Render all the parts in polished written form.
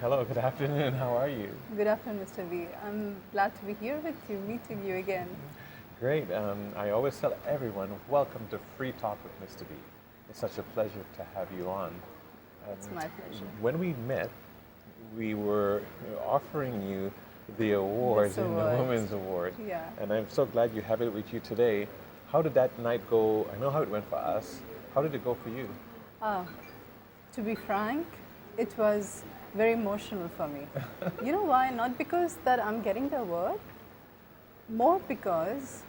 Hello, good afternoon. How are you? Good afternoon, Mr. V. I'm glad to be here with you, meeting you again. Great. I always tell everyone, welcome to Free Talk with Mr. B. It's such a pleasure to have you on. It's my pleasure. When we met, we were offering you the awards in the Women's Award. Yeah. And I'm so glad you have it with you today. How did that night go? I know how it went for us. How did it go for you? To be frank, it was very emotional for me. You know why? Not because that I'm getting the award, more because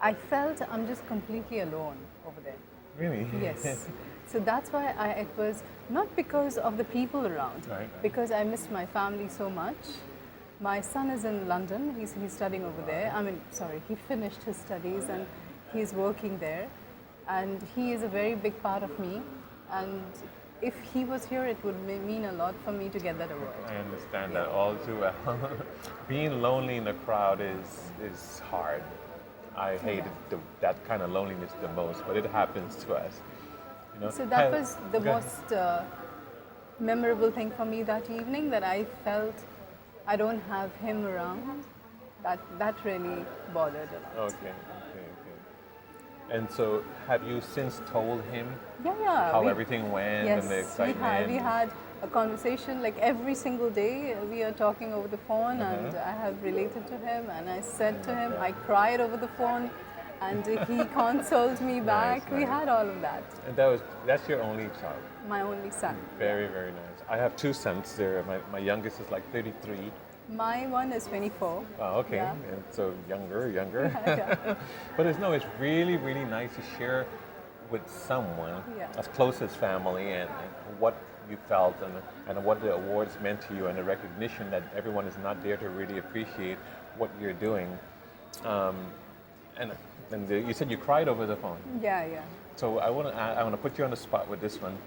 I felt I'm just completely alone over there. Really? Yes. So that's why it was not because of the people around, Right. because I missed my family so much. My son is in London, he's studying over there. He finished his studies and he's working there. And he is a very big part of me. And if he was here, it would mean a lot for me to get that award. I understand that all too well. Being lonely in a crowd is hard. I hate that kind of loneliness the most, but it happens to us. You know? So that was the most memorable thing for me that evening, that I felt I don't have him around. That really bothered a lot. Okay. And so, have you since told him Yeah. how everything went Yes, and the excitement? we had a conversation like every single day. We are talking over the phone, and I have related to him, and I said to him, I cried over the phone, and he consoled me back. We had all of that. And that's your only child? My only son. Very, very nice. I have two sons there. My youngest is like 33. My one is 24. Oh, okay. Yeah. And so younger. Yeah. But it's really, really nice to share with someone as close as family and what you felt and what the awards meant to you and the recognition that everyone is not there to really appreciate what you're doing. And you said you cried over the phone. Yeah. So I want to put you on the spot with this one.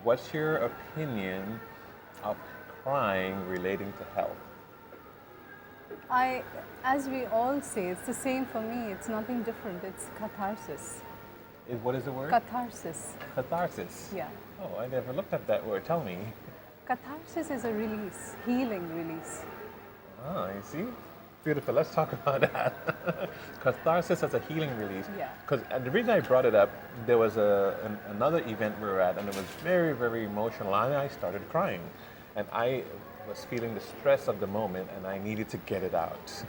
What's your opinion of crying relating to health? As we all say, it's the same for me. It's nothing different. It's catharsis. What is the word? Catharsis. Catharsis. Yeah. Oh, I never looked at that word. Tell me. Catharsis is a release, healing release. Ah, you see? Beautiful. Let's talk about that. Catharsis as a healing release. Yeah. Because the reason I brought it up, there was another event we were at, and it was very, very emotional, and I started crying. And I was feeling the stress of the moment, and I needed to get it out.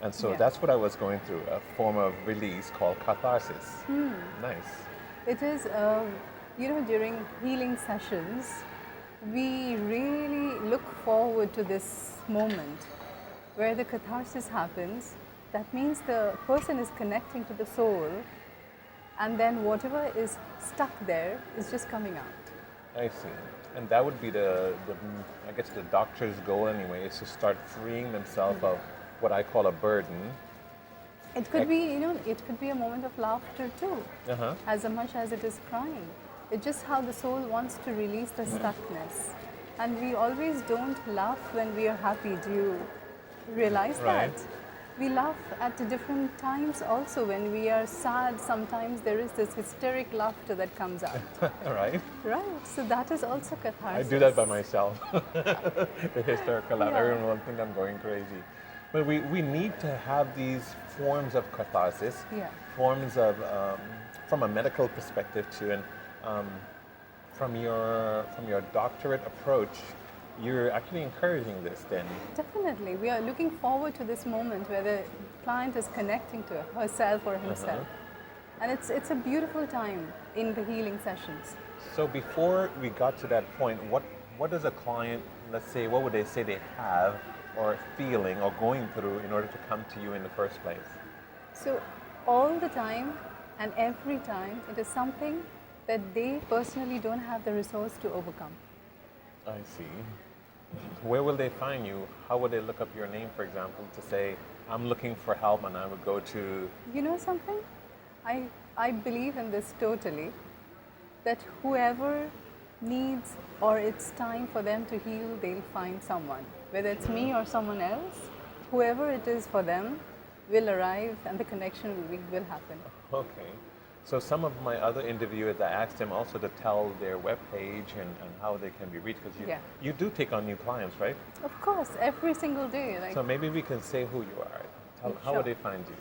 And so that's what I was going through, a form of release called catharsis. Nice. It is, during healing sessions, we really look forward to this moment where the catharsis happens. That means the person is connecting to the soul, and then whatever is stuck there is just coming out. I see. And that would be the I guess the doctor's goal anyway, is to start freeing themselves of what I call a burden. It could be, it could be a moment of laughter too, as much as it is crying. It's just how the soul wants to release the stuckness. And we always don't laugh when we are happy. Do you realize that? We laugh at different times also. When we are sad, sometimes there is this hysteric laughter that comes out. Right? Right. So that is also catharsis. I do that by myself. The hysterical laugh. Everyone will think I'm going crazy. But we need to have these forms of catharsis, forms of, from a medical perspective too, and from your doctorate approach, you're actually encouraging this then. Definitely. We are looking forward to this moment where the client is connecting to herself or himself. And it's a beautiful time in the healing sessions. So before we got to that point, what does a client, let's say, what would they say they have or feeling or going through in order to come to you in the first place? So all the time and every time, it is something that they personally don't have the resource to overcome. I see. Where will they find you? How would they look up your name, for example, to say, I'm looking for help, and I would go to... You know something? I believe in this totally, that whoever needs or it's time for them to heal, they'll find someone. Whether it's me or someone else, whoever it is for them will arrive and the connection will happen. Okay. So some of my other interviewers, I asked them also to tell their webpage and how they can be reached, because you do take on new clients, right? Of course, every single day. So maybe we can say who you are. How would they find you?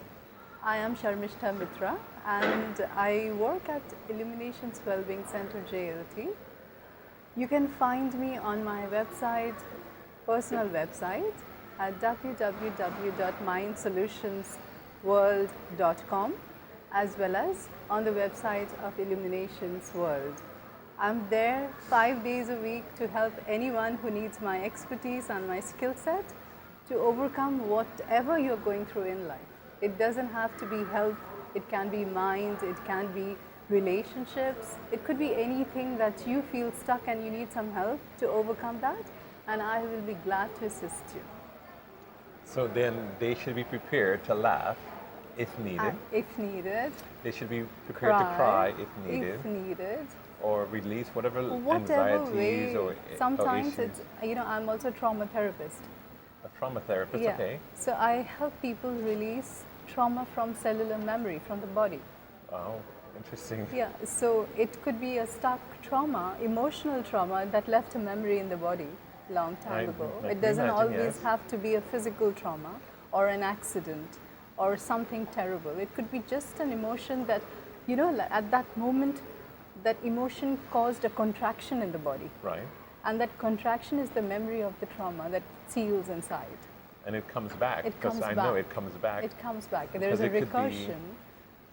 I am Sharmishta Mitra, and I work at Illuminations Wellbeing Center, JLT. You can find me on my website, personal website, at www.mindsolutionsworld.com, as well as on the website of Illuminations World. I'm there 5 days a week to help anyone who needs my expertise and my skill set to overcome whatever you're going through in life. It doesn't have to be health, it can be mind, it can be relationships, it could be anything that you feel stuck and you need some help to overcome that, and I will be glad to assist you. So then they should be prepared to laugh if needed. If needed. They should be prepared to cry if needed. If needed. Or release whatever anxieties way, or sometimes issues. It's, I'm also a trauma therapist. A trauma therapist, yeah. Okay. So I help people release trauma from cellular memory, from the body. Wow, interesting. Yeah, so it could be a stuck trauma, emotional trauma that left a memory in the body long time ago. It doesn't always have to be a physical trauma or an accident or something terrible. It could be just an emotion that, at that moment, that emotion caused a contraction in the body. Right. And that contraction is the memory of the trauma that seals inside. And it comes back. It comes back. I know it comes back. It comes back. There's a recursion.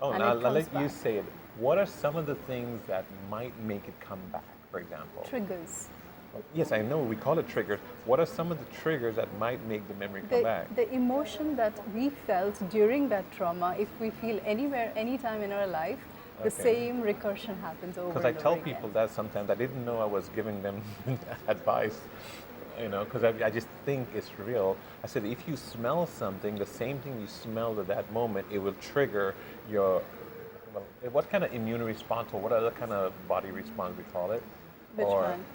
I'll let you say it. What are some of the things that might make it come back, for example? Triggers. Yes, I know. We call it triggers. What are some of the triggers that might make the memory come back? The emotion that we felt during that trauma, if we feel anywhere, anytime in our life, the same recursion happens over and over Because I tell again. people that sometimes. I didn't know I was giving them advice, because I just think it's real. I said, if you smell something, the same thing you smelled at that moment, it will trigger your, what kind of immune response, or what other kind of body response we call it? Which one?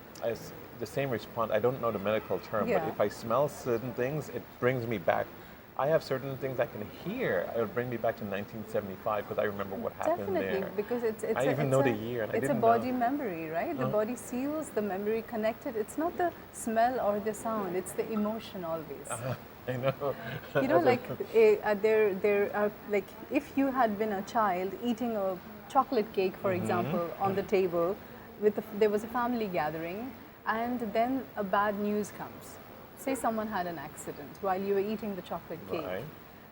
The same response, I don't know the medical term, but if I smell certain things, it brings me back. I have certain things I can hear. It would bring me back to 1975 because I remember what happened there. Definitely, because I even know the year, and I it's didn't a body know. memory, right? The body seals the memory connected. It's not the smell or the sound; it's the emotion always. I know. There are like if you had been a child eating a chocolate cake, for example, on the table, there was a family gathering, and then a bad news comes. Say someone had an accident while you were eating the chocolate cake. Right.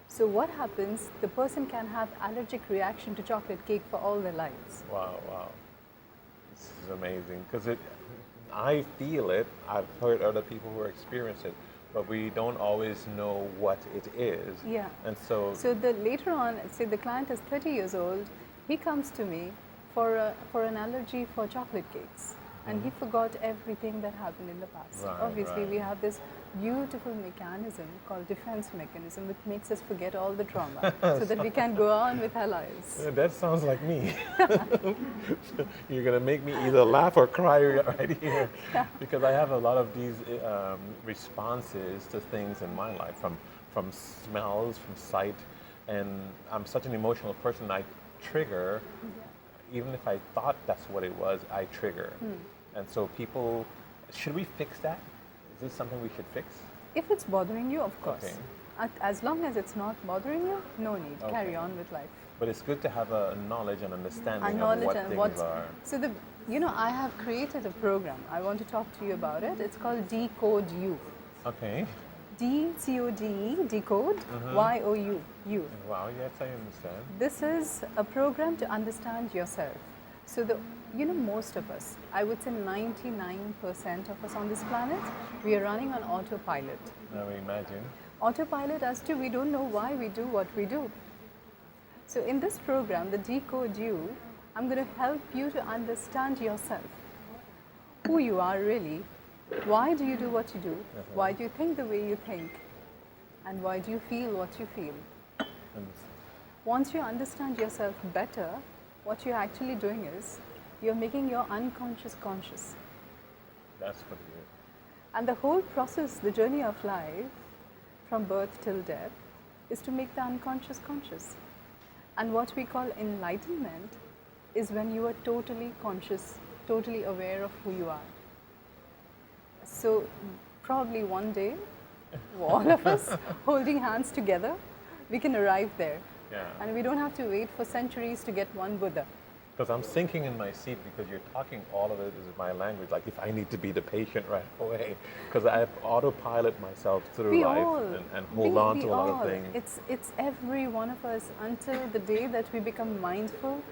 So what happens, the person can have allergic reaction to chocolate cake for all their lives. Wow. This is amazing because I feel it. I've heard other people who experience it, but we don't always know what it is. Yeah. And so later on, say the client is 30 years old, he comes to me for an allergy for chocolate cakes. And he forgot everything that happened in the past. Right, Obviously, right. we have this beautiful mechanism called defense mechanism, which makes us forget all the trauma so that we can go on with our lives. that sounds like me. You're going to make me either laugh or cry right here. Because I have a lot of these responses to things in my life, from smells, from sight. And I'm such an emotional person, I trigger. Even if I thought that's what it was, I trigger. And so people, should we fix that? Is this something we should fix? If it's bothering you, of course. Okay. As long as it's not bothering you, no need. Okay. Carry on with life. But it's good to have a knowledge and understanding of what things are. So I have created a program. I want to talk to you about it. It's called Decode You. Okay. D-C-O-D-E, decode, Y-O-U, you. Wow, yes, I understand. This is a program to understand yourself. So most of us, I would say 99% of us on this planet, we are running on autopilot. I would imagine. Autopilot as to we don't know why we do what we do. So in this program, the Decode You, I'm going to help you to understand yourself, who you are really. Why do you do what you do? Why do you think the way you think? And why do you feel what you feel? Once you understand yourself better, what you're actually doing is you're making your unconscious conscious. That's what it is. And the whole process, the journey of life, from birth till death, is to make the unconscious conscious. And what we call enlightenment is when you are totally conscious, totally aware of who you are. So probably one day, all of us holding hands together, we can arrive there. Yeah. And we don't have to wait for centuries to get one Buddha. Because I'm sinking in my seat because you're talking all of it is my language. Like if I need to be the patient right away, because I autopilot myself through life and hold on to a lot of things. It's every one of us until the day that we become mindful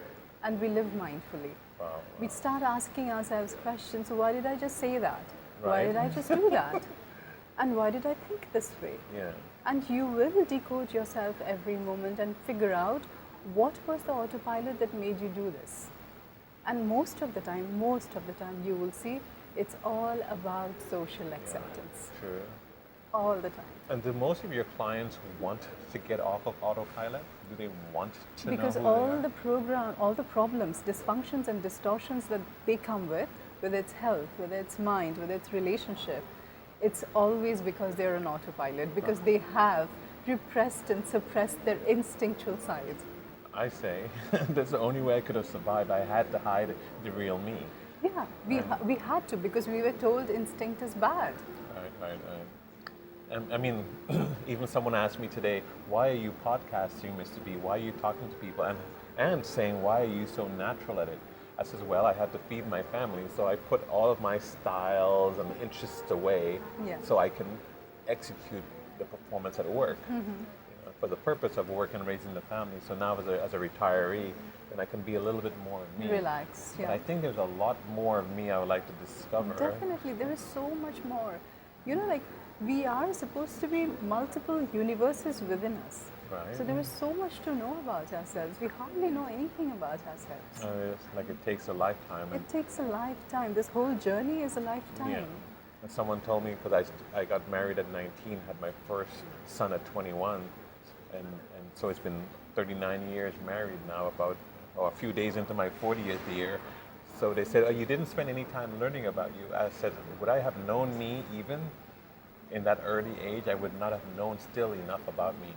and we live mindfully. Wow. We start asking ourselves questions. Why did I just say that? Right. Why did I just do that? And why did I think this way? Yeah. And you will decode yourself every moment and figure out what was the autopilot that made you do this. And most of the time, you will see it's all about social acceptance. Yeah, true. All the time. And do most of your clients want to get off of autopilot? Do they want to because know who all the problems, dysfunctions and distortions that they come with, whether it's health, whether it's mind, whether it's relationship, it's always because they're on autopilot, because they have repressed and suppressed their instinctual side. I say, that's the only way I could have survived. I had to hide the real me. Yeah, we had to, because we were told instinct is bad. Right. And I mean, even someone asked me today, why are you podcasting, Mr. B? Why are you talking to people? And saying, why are you so natural at it? I says, well, I had to feed my family, so I put all of my styles and interests away so I can execute the performance at work for the purpose of work and raising the family. So now as a retiree, then I can be a little bit more of me. Relax, yeah. But I think there's a lot more of me I would like to discover. Definitely, there is so much more. You know, like, we are supposed to be multiple universes within us. Right. So there is so much to know about ourselves. We hardly know anything about ourselves. It's like it takes a lifetime. It takes a lifetime. This whole journey is a lifetime. Yeah. And someone told me, because I got married at 19, had my first son at 21, and so it's been 39 years married now, about a few days into my 40th year. So they said, oh, you didn't spend any time learning about you. I said, would I have known me even in that early age? I would not have known still enough about me.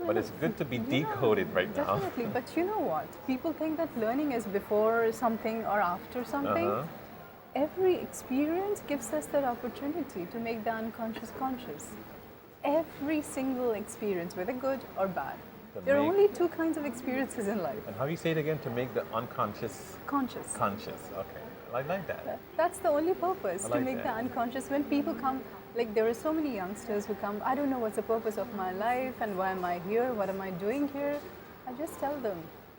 But it's good to be decoded right now. Definitely, but you know what? People think that learning is before something or after something. Every experience gives us that opportunity to make the unconscious conscious. Every single experience, whether good or bad. There are only two kinds of experiences in life. And how do you say it again? To make the unconscious conscious. Conscious, okay. I like that. That's the only purpose, to make the unconscious. When people come, like there are so many youngsters who come, I don't know what's the purpose of my life and why am I here, what am I doing here? I just tell them,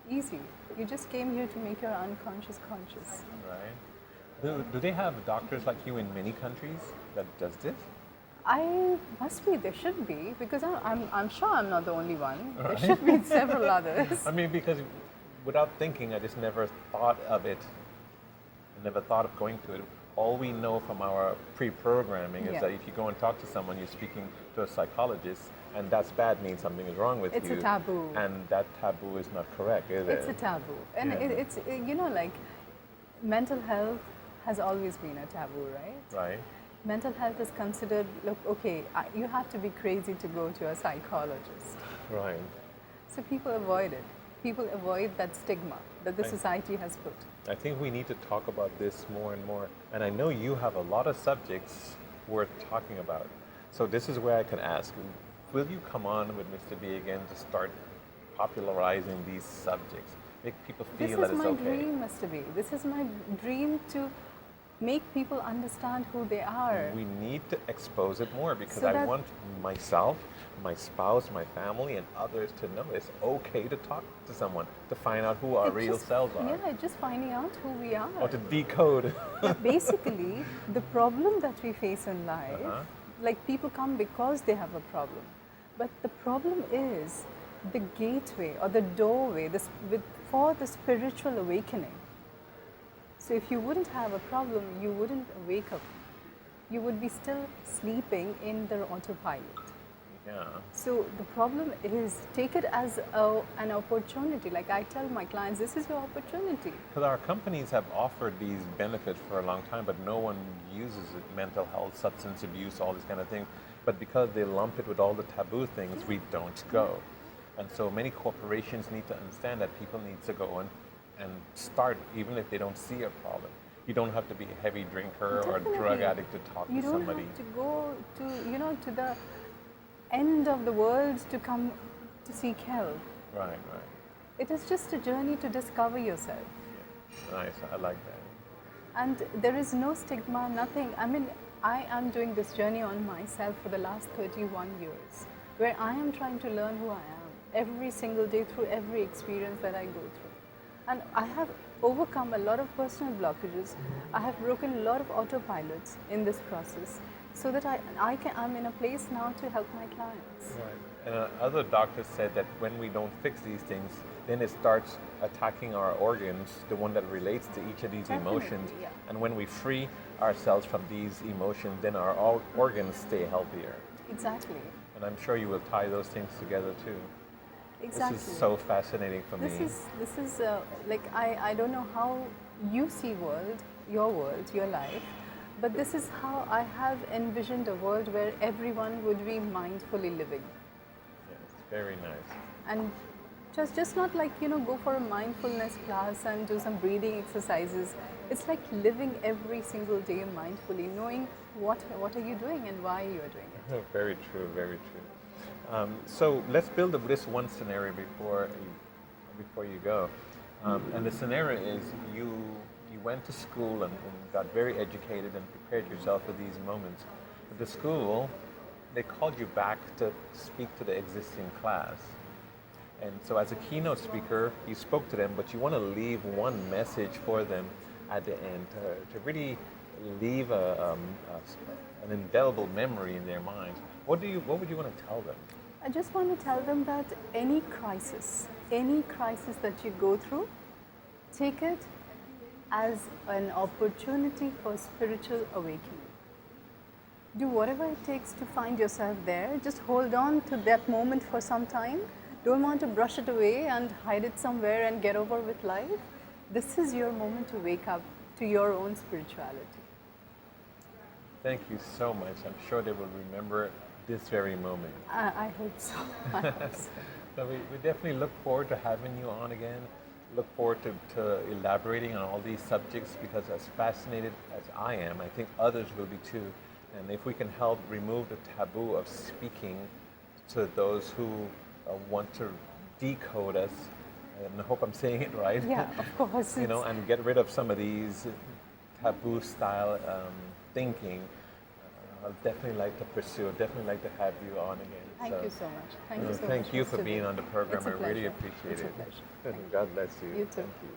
easy. You just came here to make your unconscious conscious. Right. Do they have doctors like you in many countries that does this? I must be, there should be, because I'm sure I'm not the only one. Right. There should be several others. I mean, because without thinking, I just never thought of it. I never thought of going to it. All we know from our pre-programming is that if you go and talk to someone, you're speaking to a psychologist, and that's bad, means something is wrong with you. It's a taboo. And that taboo is not correct, is it? It's a taboo. And it's, you know, like, mental health has always been a taboo, right? Right. Mental health is considered, look, okay, you have to be crazy to go to a psychologist. Right. So people avoid it. People avoid that stigma that the society has put. I think we need to talk about this more and more. And I know you have a lot of subjects worth talking about. So this is where I can ask, will you come on with Mr. B again to start popularizing these subjects? Make people feel that it's okay. This is my dream, Mr. B. This is my dream, to make people understand who they are. We need to expose it more, because I want myself, my spouse, my family, and others to know it's okay to talk to someone, to find out who our real selves are. Yeah, just finding out who we are. Or to decode. Basically, the problem that we face in life, like people come because they have a problem. But the problem is the gateway or the doorway for the spiritual awakening. So if you wouldn't have a problem, you wouldn't wake up. You would be still sleeping in the autopilot. Yeah. So the problem is, take it as an opportunity. Like I tell my clients, this is your opportunity. Because our companies have offered these benefits for a long time, but no one uses it. Mental health, substance abuse, all these kind of things. But because they lump it with all the taboo things, we don't go. And so many corporations need to understand that people need to go and and start, even if they don't see a problem. You don't have to be a heavy drinker or a drug addict to talk to somebody. You don't have to go to, to the end of the world to come to seek help. Right. It is just a journey to discover yourself. Yeah. Nice, I like that. And there is no stigma, nothing. I mean, I am doing this journey on myself for the last 31 years, where I am trying to learn who I am every single day through every experience that I go through. And I have overcome a lot of personal blockages. I have broken a lot of autopilots in this process, so that I'm in a place now to help my clients. Right. And other doctors said that when we don't fix these things, then it starts attacking our organs, the one that relates to each of these emotions. Yeah. And when we free ourselves from these emotions, then our organs stay healthier. Exactly. And I'm sure you will tie those things together too. Exactly. This is so fascinating for me. This is like I don't know how you see your life, but this is how I have envisioned a world where everyone would be mindfully living. Yes, very nice. And just not like, go for a mindfulness class and do some breathing exercises. It's like living every single day mindfully, knowing what are you doing and why you are doing it. Very true, very true. So let's build up this one scenario before you go. And the scenario is you went to school and got very educated and prepared yourself for these moments. At the school, they called you back to speak to the existing class. And so as a keynote speaker, you spoke to them, but you want to leave one message for them at the end to really leave an indelible memory in their minds. What would you want to tell them? I just want to tell them that any crisis that you go through, take it as an opportunity for spiritual awakening. Do whatever it takes to find yourself there. Just hold on to that moment for some time. Don't want to brush it away and hide it somewhere and get over with life. This is your moment to wake up to your own spirituality. Thank you so much. I'm sure they will remember this very moment. I hope so. I hope so. So we definitely look forward to having you on again. Look forward to elaborating on all these subjects, because as fascinated as I am, I think others will be too. And if we can help remove the taboo of speaking to those who want to decode us, and I hope I'm saying it right. Yeah, of course. And get rid of some of these taboo style thinking. I'd definitely like to pursue. I'd definitely like to have you on again. Thank you so much. Thank you so much. Thank you for being on the program. It's a I really pleasure. appreciate It's it. a pleasure. God bless you. You too. Thank you.